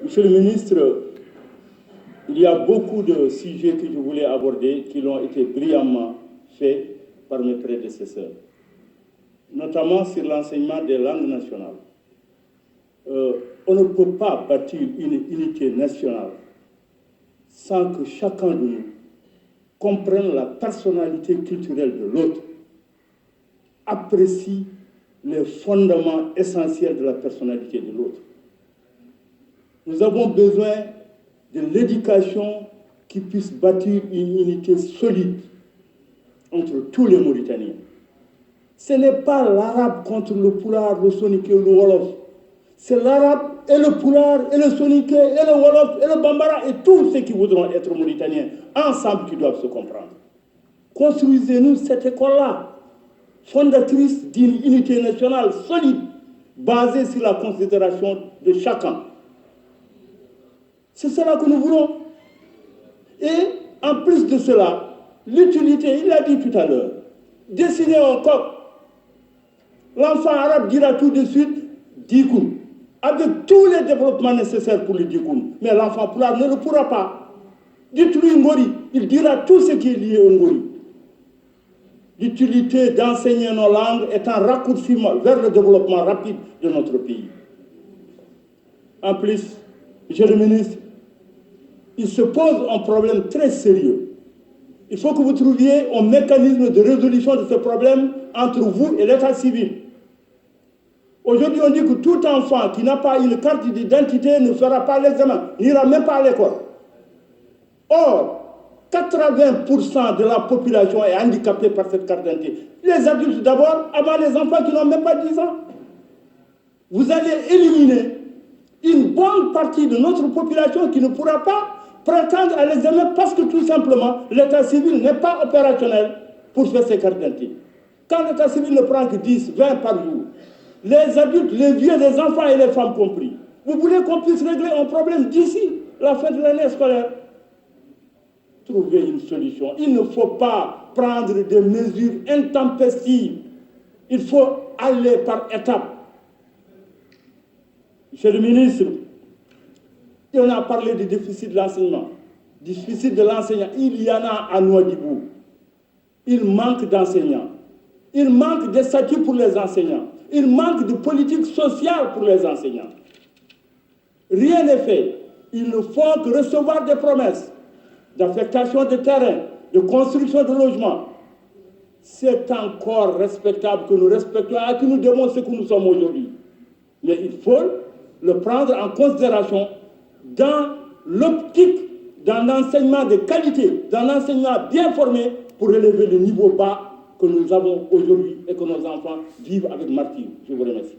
Monsieur le ministre, il y a beaucoup de sujets que je voulais aborder qui l'ont été brillamment faits par mes prédécesseurs, notamment sur l'enseignement des langues nationales. On ne peut pas bâtir une unité nationale sans que chacun de nous comprenne la personnalité culturelle de l'autre, apprécie les fondements essentiels de la personnalité de l'autre. Nous avons besoin de l'éducation qui puisse bâtir une unité solide entre tous les Mauritaniens. Ce n'est pas l'arabe contre le pulaar, le soninké ou le wolof. C'est l'arabe et le pulaar et le soninké et le wolof et le bambara et tous ceux qui voudront être Mauritaniens ensemble qui doivent se comprendre. Construisez-nous cette école-là, fondatrice d'une unité nationale solide, basée sur la considération de chacun. C'est cela que nous voulons. Et en plus de cela, l'utilité, il l'a dit tout à l'heure, dessiner un coq. L'enfant arabe dira tout de suite dikoun, avec tous les développements nécessaires pour le dikoun. Mais l'enfant pulaar ne le pourra pas. Dites-lui ngori, il dira tout ce qui est lié au ngori. L'utilité d'enseigner nos langues est un raccourci vers le développement rapide de notre pays. En plus, Monsieur le ministre, il se pose un problème très sérieux. Il faut que vous trouviez un mécanisme de résolution de ce problème entre vous et l'État civil. Aujourd'hui, on dit que tout enfant qui n'a pas une carte d'identité ne fera pas l'examen, n'ira même pas à l'école. Or, 80% de la population est handicapée par cette carte d'identité. Les adultes d'abord, avant les enfants qui n'ont même pas 10 ans. Vous allez éliminer une bonne partie de notre population qui ne pourra pas prétendre à l'examen parce que tout simplement, l'état civil n'est pas opérationnel pour faire ses cartes d'identité. Quand l'état civil ne prend que 10, 20 par jour, les adultes, les vieux, les enfants et les femmes compris, vous voulez qu'on puisse régler un problème d'ici la fin de l'année scolaire? Trouver une solution. Il ne faut pas prendre des mesures intempestives. Il faut aller par étapes. Monsieur le ministre, on a parlé du déficit de l'enseignement. Déficit de l'enseignant, il y en a à Nouadhibou. Il manque d'enseignants. Il manque de statuts pour les enseignants. Il manque de politique sociale pour les enseignants. Rien n'est fait. Ils ne font que recevoir des promesses d'affectation de terrain, de construction de logements. C'est encore respectable que nous respectons et que nous devons ce que nous sommes aujourd'hui. Mais il faut le prendre en considération dans l'optique d'un enseignement de qualité, d'un enseignement bien formé pour relever le niveau bas que nous avons aujourd'hui et que nos enfants vivent avec martyre. Je vous remercie.